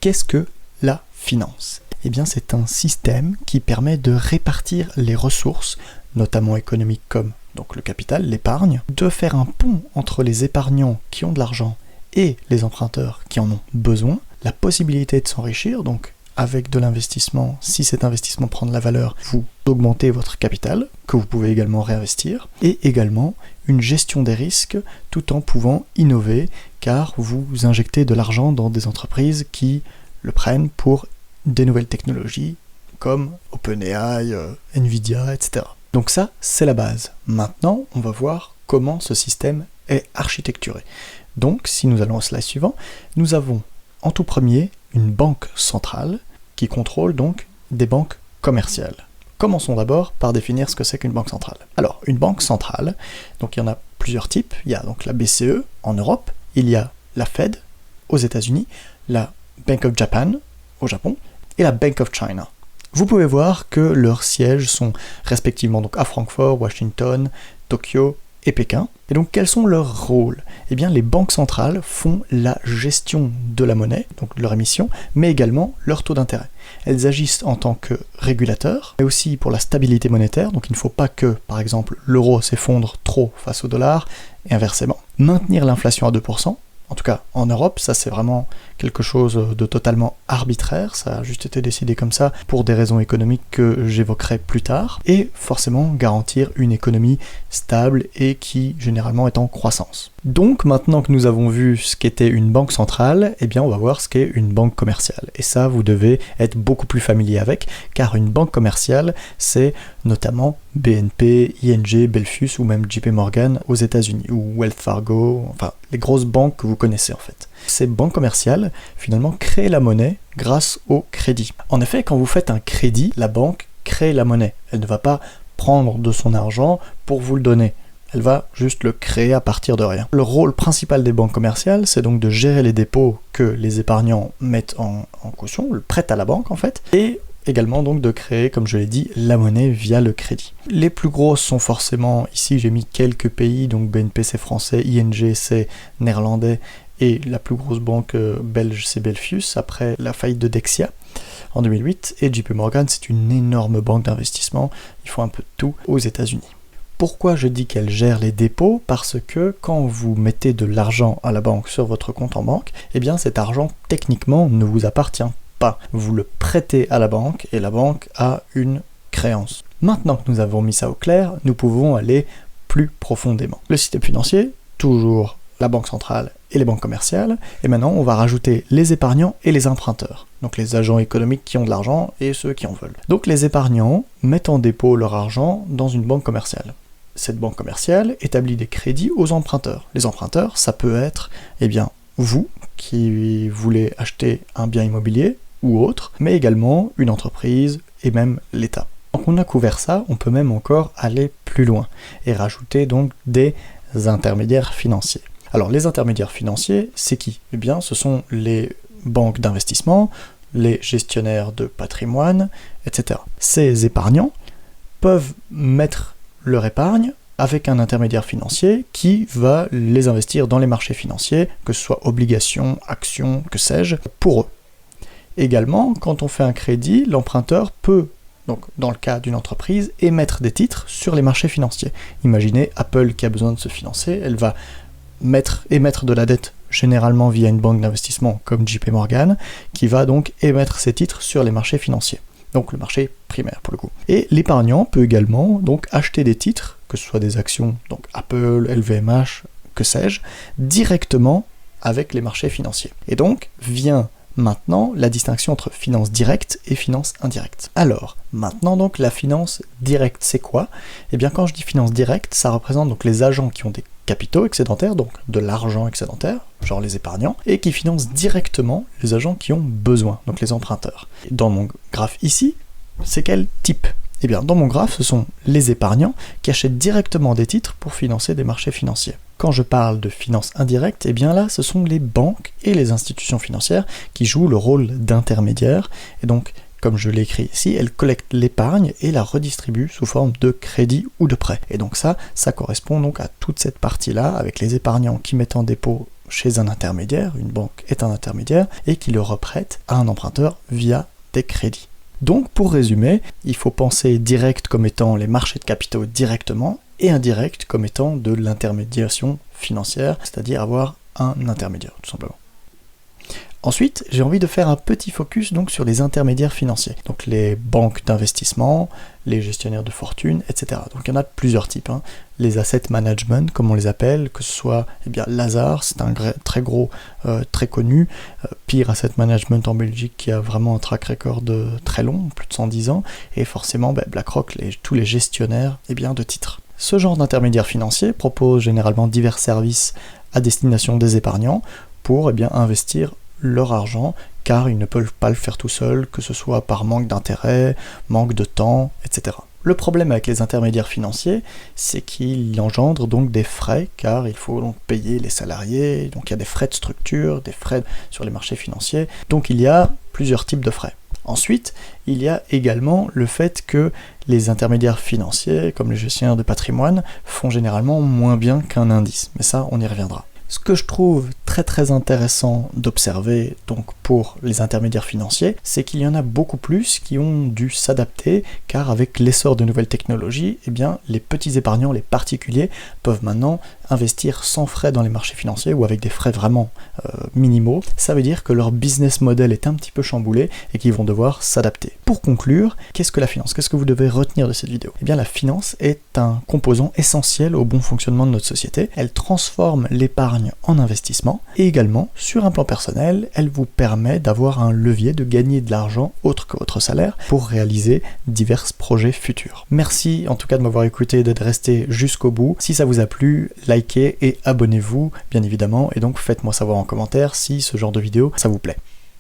Qu'est-ce que la finance? Eh bien, c'est un système qui permet de répartir les ressources, notamment économiques comme donc le capital, l'épargne, de faire un pont entre les épargnants qui ont de l'argent et les emprunteurs qui en ont besoin, la possibilité de s'enrichir, donc avec de l'investissement, si cet investissement prend de la valeur, vous augmentez votre capital, que vous pouvez également réinvestir, et également une gestion des risques tout en pouvant innover, car vous injectez de l'argent dans des entreprises qui le prennent pour des nouvelles technologies, comme OpenAI, Nvidia, etc. Donc ça, c'est la base. Maintenant, on va voir comment ce système est architecturé. Donc, si nous allons au slide suivant, nous avons en tout premier une banque centrale qui contrôle donc des banques commerciales. Commençons d'abord par définir ce que c'est qu'une banque centrale. Alors, une banque centrale, donc il y en a plusieurs types. Il y a donc la BCE en Europe, il y a la Fed aux États-Unis, la Bank of Japan au Japon et la Bank of China. Vous pouvez voir que leurs sièges sont respectivement donc à Francfort, Washington, Tokyo et Pékin. Et donc quels sont leurs rôles? Eh bien les banques centrales font la gestion de la monnaie, donc de leur émission, mais également leur taux d'intérêt. Elles agissent en tant que régulateurs, mais aussi pour la stabilité monétaire, donc il ne faut pas que, par exemple, l'euro s'effondre trop face au dollar, et inversement. Maintenir l'inflation à 2%, en tout cas en Europe, ça c'est vraiment quelque chose de totalement arbitraire, ça a juste été décidé comme ça pour des raisons économiques que j'évoquerai plus tard, et forcément garantir une économie stable et qui généralement est en croissance. Donc maintenant que nous avons vu ce qu'était une banque centrale, eh bien on va voir ce qu'est une banque commerciale. Et ça vous devez être beaucoup plus familier avec, car une banque commerciale c'est notamment BNP, ING, Belfius ou même JP Morgan aux États-Unis, ou Wells Fargo, enfin les grosses banques que vous connaissez en fait. Ces banques commerciales, finalement, créent la monnaie grâce au crédit. En effet, quand vous faites un crédit, la banque crée la monnaie. Elle ne va pas prendre de son argent pour vous le donner. Elle va juste le créer à partir de rien. Le rôle principal des banques commerciales, c'est donc de gérer les dépôts que les épargnants mettent en caution, le prêtent à la banque en fait, et également donc de créer, comme je l'ai dit, la monnaie via le crédit. Les plus grosses sont forcément, ici j'ai mis quelques pays, donc BNP c'est français, ING c'est néerlandais, et la plus grosse banque belge c'est Belfius, après la faillite de Dexia en 2008, et JP Morgan c'est une énorme banque d'investissement, ils font un peu de tout aux États-Unis. Pourquoi je dis qu'elle gère les dépôts? Parce que quand vous mettez de l'argent à la banque sur votre compte en banque, eh bien cet argent techniquement ne vous appartient pas. Vous le prêtez à la banque et la banque a une créance. Maintenant que nous avons mis ça au clair, nous pouvons aller plus profondément. Le système financier, toujours la banque centrale et les banques commerciales, et maintenant on va rajouter les épargnants et les emprunteurs, donc les agents économiques qui ont de l'argent et ceux qui en veulent. Donc les épargnants mettent en dépôt leur argent dans une banque commerciale. Cette banque commerciale établit des crédits aux emprunteurs. Les emprunteurs, ça peut être, eh bien, vous qui voulez acheter un bien immobilier ou autre, mais également une entreprise et même l'État. Donc on a couvert ça, on peut même encore aller plus loin et rajouter donc des intermédiaires financiers. Alors les intermédiaires financiers, c'est qui? Eh bien ce sont les banques d'investissement, les gestionnaires de patrimoine, etc. Ces épargnants peuvent mettre leur épargne avec un intermédiaire financier qui va les investir dans les marchés financiers, que ce soit obligations, actions, que sais-je, pour eux. Également, quand on fait un crédit, l'emprunteur peut, donc dans le cas d'une entreprise, émettre des titres sur les marchés financiers. Imaginez Apple qui a besoin de se financer, elle va émettre de la dette généralement via une banque d'investissement comme JP Morgan, qui va donc émettre ses titres sur les marchés financiers. Donc le marché primaire pour le coup. Et l'épargnant peut également donc acheter des titres, que ce soit des actions, donc Apple, LVMH, que sais-je, directement avec les marchés financiers. Et donc vient maintenant la distinction entre finance directe et finance indirecte. Alors, maintenant donc la finance directe, c'est quoi? Eh bien quand je dis finance directe, ça représente donc les agents qui ont des capitaux excédentaires, donc de l'argent excédentaire, genre les épargnants, et qui financent directement les agents qui ont besoin, donc les emprunteurs. Dans mon graphe ici, c'est quel type? Eh bien, dans mon graphe, ce sont les épargnants qui achètent directement des titres pour financer des marchés financiers. Quand je parle de finance indirecte, eh bien là, ce sont les banques et les institutions financières qui jouent le rôle d'intermédiaire, et donc, comme je l'ai écrit ici, elles collectent l'épargne et la redistribuent sous forme de crédit ou de prêt. Et donc ça correspond donc à toute cette partie-là, avec les épargnants qui mettent en dépôt chez un intermédiaire, une banque est un intermédiaire, et qui le reprête à un emprunteur via des crédits. Donc pour résumer, il faut penser direct comme étant les marchés de capitaux directement, et indirect comme étant de l'intermédiation financière, c'est-à-dire avoir un intermédiaire, tout simplement. Ensuite, j'ai envie de faire un petit focus donc sur les intermédiaires financiers, donc les banques d'investissement, les gestionnaires de fortune, etc. Donc il y en a de plusieurs types, hein. Les asset management, comme on les appelle, que ce soit Lazard, c'est un très gros, très connu, Pire Asset Management en Belgique qui a vraiment un track record très long, plus de 110 ans, et forcément BlackRock, tous les gestionnaires de titres. Ce genre d'intermédiaire financier propose généralement divers services à destination des épargnants pour investir leur argent, car ils ne peuvent pas le faire tout seuls, que ce soit par manque d'intérêt, manque de temps, etc. Le problème avec les intermédiaires financiers, c'est qu'ils engendrent donc des frais, car il faut donc payer les salariés, donc il y a des frais de structure, des frais sur les marchés financiers, donc il y a plusieurs types de frais. Ensuite, il y a également le fait que les intermédiaires financiers, comme les gestionnaires de patrimoine, font généralement moins bien qu'un indice, mais ça, on y reviendra. Ce que je trouve très intéressant d'observer donc pour les intermédiaires financiers, c'est qu'il y en a beaucoup plus qui ont dû s'adapter, car avec l'essor de nouvelles technologies, les petits épargnants, les particuliers, peuvent maintenant investir sans frais dans les marchés financiers ou avec des frais vraiment minimaux. Ça veut dire que leur business model est un petit peu chamboulé et qu'ils vont devoir s'adapter. Pour conclure, qu'est-ce que la finance? Qu'est-ce que vous devez retenir de cette vidéo? La finance est un composant essentiel au bon fonctionnement de notre société. Elle transforme l'épargne en investissement et également, sur un plan personnel, elle vous permet d'avoir un levier de gagner de l'argent autre que votre salaire pour réaliser divers projets futurs. Merci en tout cas de m'avoir écouté et d'être resté jusqu'au bout. Si ça vous a plu, likez et abonnez-vous bien évidemment, et donc faites-moi savoir en commentaire si ce genre de vidéo ça vous plaît.